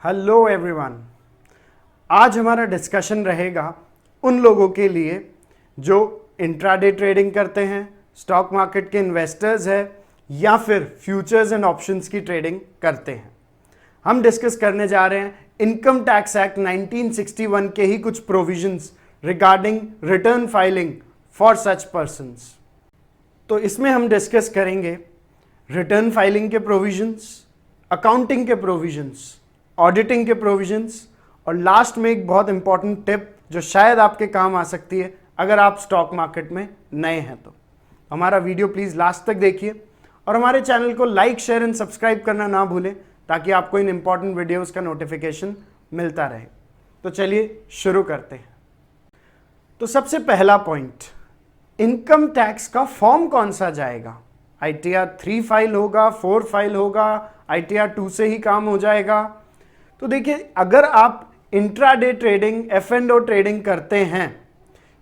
Hello everyone. आज हमारा discussion रहेगा उन लोगों के लिए जो इंट्राडे ट्रेडिंग करते हैं, स्टॉक मार्केट के इन्वेस्टर्स हैं या फिर फ्यूचर्स एंड ऑप्शंस की ट्रेडिंग करते हैं। हम डिस्कस करने जा रहे हैं इनकम टैक्स एक्ट 1961 के ही कुछ provisions regarding return filing for such persons. तो इसमें हम डिस्कस करेंगे रिटर्न फाइलिंग के प्रोविजंस, अकाउंटिंग के प्रोविजंस, ऑडिटिंग के प्रोविजंस और लास्ट में एक बहुत इंपॉर्टेंट टिप जो शायद आपके काम आ सकती है अगर आप स्टॉक मार्केट में नए हैं। तो हमारा वीडियो प्लीज़ लास्ट तक देखिए और हमारे चैनल को लाइक, शेयर एंड सब्सक्राइब करना ना भूलें ताकि आपको इन इंपॉर्टेंट वीडियोस का नोटिफिकेशन मिलता रहे। तो चलिए शुरू करते हैं। तो सबसे पहला पॉइंट, इनकम टैक्स का फॉर्म कौन सा जाएगा? ITR 3 फाइल होगा, 4 फाइल होगा, ITR 2 से ही काम हो जाएगा? तो देखिए, अगर आप इंट्राडे ट्रेडिंग, F&O ट्रेडिंग करते हैं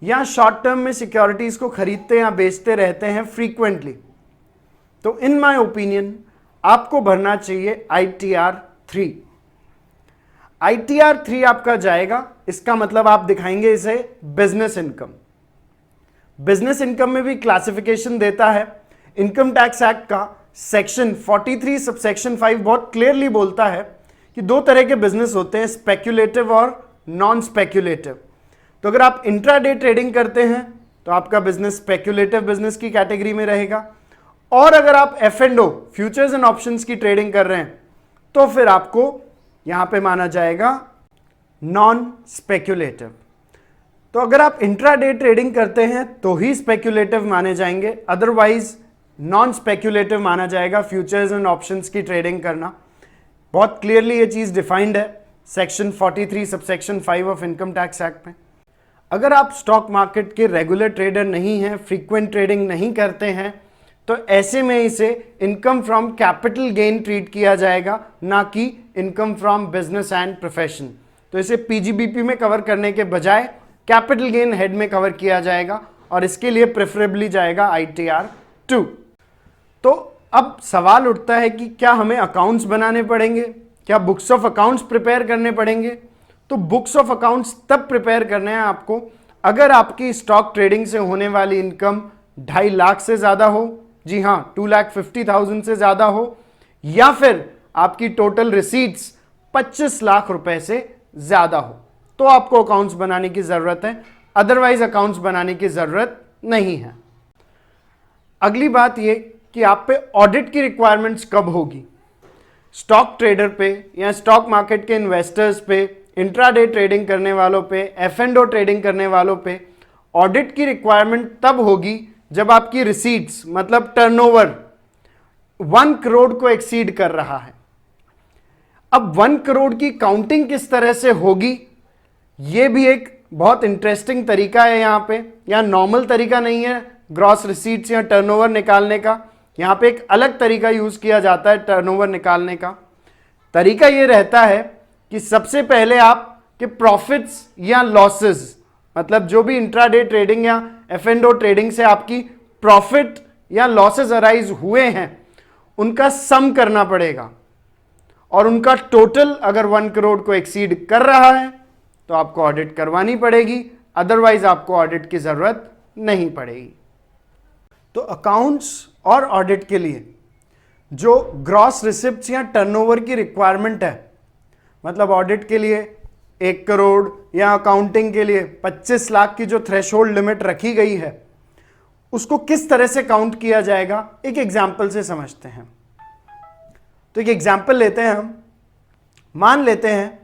या शॉर्ट टर्म में सिक्योरिटीज को खरीदते या बेचते रहते हैं फ्रीक्वेंटली, तो इन माय ओपिनियन आपको भरना चाहिए ITR 3। ITR 3 आपका जाएगा, इसका मतलब आप दिखाएंगे इसे बिजनेस इनकम। बिजनेस इनकम में भी क्लासिफिकेशन देता है इनकम टैक्स एक्ट का सेक्शन 43 सबसेक्शन 5 बहुत क्लियरली बोलता है कि दो तरह के बिजनेस होते हैं, स्पेक्यूलेटिव और नॉन स्पेक्यूलेटिव। तो अगर आप इंट्राडे ट्रेडिंग करते हैं तो आपका बिजनेस स्पेक्यूलेटिव बिजनेस की कैटेगरी में रहेगा, और अगर आप F&O फ्यूचर्स एंड ऑप्शंस की ट्रेडिंग कर रहे हैं तो फिर आपको यहां पे माना जाएगा नॉन स्पेक्यूलेटिव। तो अगर आप इंट्राडे ट्रेडिंग करते हैं तो ही स्पेक्यूलेटिव माने जाएंगे, अदरवाइज नॉन स्पेक्यूलेटिव माना जाएगा फ्यूचर्स एंड ऑप्शंस की ट्रेडिंग करना। बहुत क्लियरली ये चीज डिफाइंड है section 43 subsection 5 of income tax act में। अगर आप स्टॉक मार्केट के रेगुलर ट्रेडर नहीं हैं, फ्रीक्वेंट ट्रेडिंग नहीं करते हैं, तो ऐसे में इसे income from capital gain treat किया जाएगा, ना कि income from business and profession. तो इसे PGBP में कवर करने के बजाय कैपिटल गेन हेड में कवर किया जाएगा और इसके लिए प्रेफरेबली जाएगा ITR 2। तो अब सवाल उठता है कि क्या हमें अकाउंट्स बनाने पड़ेंगे, क्या बुक्स ऑफ अकाउंट्स प्रिपेयर करने पड़ेंगे? तो बुक्स ऑफ अकाउंट्स तब प्रिपेयर करने हैं आपको अगर आपकी स्टॉक ट्रेडिंग से होने वाली इनकम 2.5 लाख से ज्यादा हो, जी हां 2,50,000 से ज्यादा हो, या फिर आपकी टोटल रिसीट्स 25 लाख रुपए से ज्यादा हो, तो आपको अकाउंट्स बनाने की जरूरत है, अदरवाइज अकाउंट्स बनाने की जरूरत नहीं है। अगली बात यह कि आप पे ऑडिट की रिक्वायरमेंट्स कब होगी? स्टॉक ट्रेडर पे या स्टॉक मार्केट के इन्वेस्टर्स पे, इंट्राडे ट्रेडिंग करने वालों पे, F&O ट्रेडिंग करने वालों पे ऑडिट की रिक्वायरमेंट तब होगी जब आपकी रिसीट्स मतलब टर्नओवर 1 करोड़ को एक्सीड कर रहा है। अब 1 करोड़ की काउंटिंग किस तरह से होगी, यह भी एक बहुत इंटरेस्टिंग तरीका है यहां पे। यहां नॉर्मल तरीका नहीं है ग्रॉस रिसीट्स या टर्नओवर निकालने का, यहां पे एक अलग तरीका यूज किया जाता है टर्नओवर निकालने का। तरीका यह रहता है कि सबसे पहले आपके प्रॉफिट्स या लॉसेस, मतलब जो भी इंट्राडे ट्रेडिंग या F&O ट्रेडिंग से आपकी प्रॉफिट या लॉसेस अराइज हुए हैं, उनका सम करना पड़ेगा, और उनका टोटल अगर 1 करोड़ को एक्सीड कर रहा है तो आपको ऑडिट करवानी पड़ेगी, अदरवाइज आपको ऑडिट की जरूरत नहीं पड़ेगी। तो अकाउंट्स और ऑडिट के लिए जो ग्रॉस रिसिप्ट्स या टर्नओवर की रिक्वायरमेंट है, मतलब ऑडिट के लिए 1 करोड़ या अकाउंटिंग के लिए 25 लाख की जो थ्रेशोल्ड लिमिट रखी गई है, उसको किस तरह से काउंट किया जाएगा एक एग्जाम्पल से समझते हैं। तो एक एग्जाम्पल लेते हैं हम। मान लेते हैं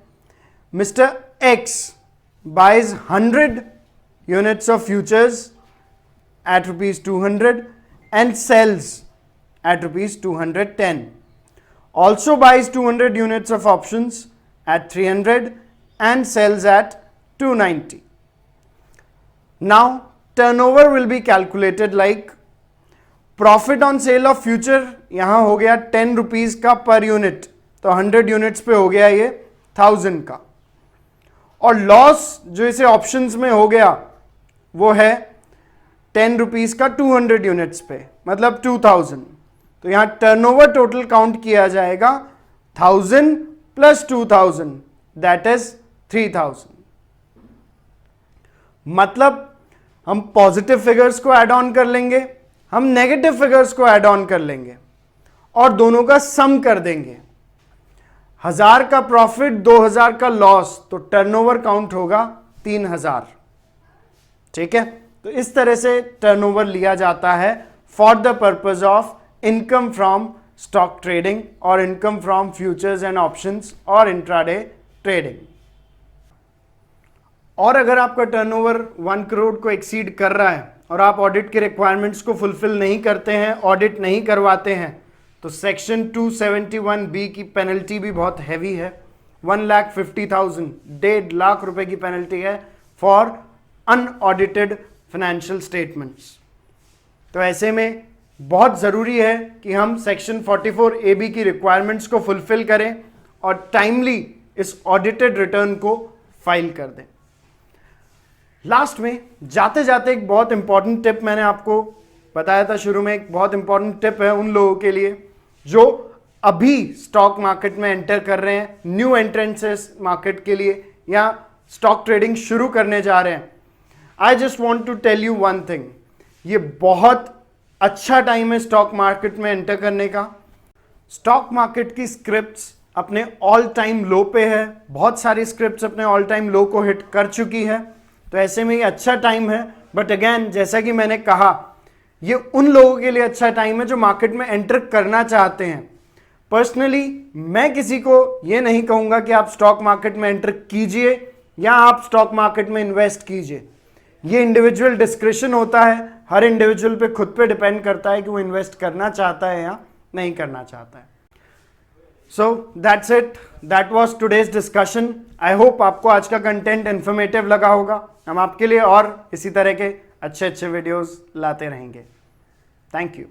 mister X buys 100 units of futures at ₹200 and sells at ₹210. Also buys 200 units of options at 300 and sells at 290. Now turnover will be calculated like profit on sale of future, यहां हो गया 10 rupees का per unit, तो 100 units पे हो गया ये 1000 का, और लॉस जो इसे ऑप्शंस में हो गया वो है 10 रुपीज का 200 यूनिट्स पे, मतलब 2000। तो यहां टर्नओवर टोटल काउंट किया जाएगा 1000 प्लस 2000 दैट इज 3000। मतलब हम पॉजिटिव फिगर्स को ऐड ऑन कर लेंगे, हम नेगेटिव फिगर्स को ऐड ऑन कर लेंगे और दोनों का सम कर देंगे। 1000 का प्रॉफिट, 2000 का लॉस, तो टर्नओवर काउंट होगा 3000। ठीक है, तो इस तरह से टर्नओवर लिया जाता है for the purpose of income from stock trading और income from futures and options और इंट्राडे ट्रेडिंग। और अगर आपका टर्नओवर 1 करोड़ को एक्सीड कर रहा है और आप ऑडिट के रिक्वायरमेंट्स को फुलफिल नहीं करते हैं, ऑडिट नहीं करवाते हैं, तो सेक्शन 271B की पेनल्टी भी बहुत हैवी है। 1,50,000 1.5 लाख रुपए की पेनल्टी है फॉर अनऑडिटेड फाइनेंशियल स्टेटमेंट्स। तो ऐसे में बहुत ज़रूरी है कि हम सेक्शन 44AB की रिक्वायरमेंट्स को फुलफिल करें और टाइमली इस ऑडिटेड रिटर्न को फाइल कर दें। लास्ट में जाते जाते एक बहुत इंपॉर्टेंट टिप मैंने आपको बताया था शुरू में, एक बहुत इंपॉर्टेंट टिप है उन लोगों के लिए जो अभी स्टॉक मार्केट में एंटर कर रहे हैं, न्यू एंट्रेंसेस मार्केट के लिए या स्टॉक ट्रेडिंग शुरू करने जा रहे हैं। I just want to tell you one thing, ये बहुत अच्छा टाइम है स्टॉक मार्केट में एंटर करने का। स्टॉक मार्केट की स्क्रिप्ट्स अपने ऑल टाइम लो पे है, बहुत सारी स्क्रिप्ट्स अपने ऑल टाइम लो को हिट कर चुकी है, तो ऐसे में ये अच्छा टाइम है। बट अगेन, जैसा कि मैंने कहा, ये उन लोगों के लिए अच्छा टाइम है जो मार्केट में एंटर करना चाहते हैं। पर्सनली मैं किसी को ये नहीं कहूंगा कि आप स्टॉक मार्केट में एंटर कीजिए या आप स्टॉक मार्केट में इन्वेस्ट कीजिए। ये इंडिविजुअल डिस्क्रिप्शन होता है, हर इंडिविजुअल पे खुद पे डिपेंड करता है कि वो इन्वेस्ट करना चाहता है या नहीं करना चाहता है। So that's it, that was today's discussion. I hope आपको आज का कंटेंट इंफॉर्मेटिव लगा होगा। हम आपके लिए और इसी तरह के अच्छे अच्छे वीडियोस लाते रहेंगे। Thank you.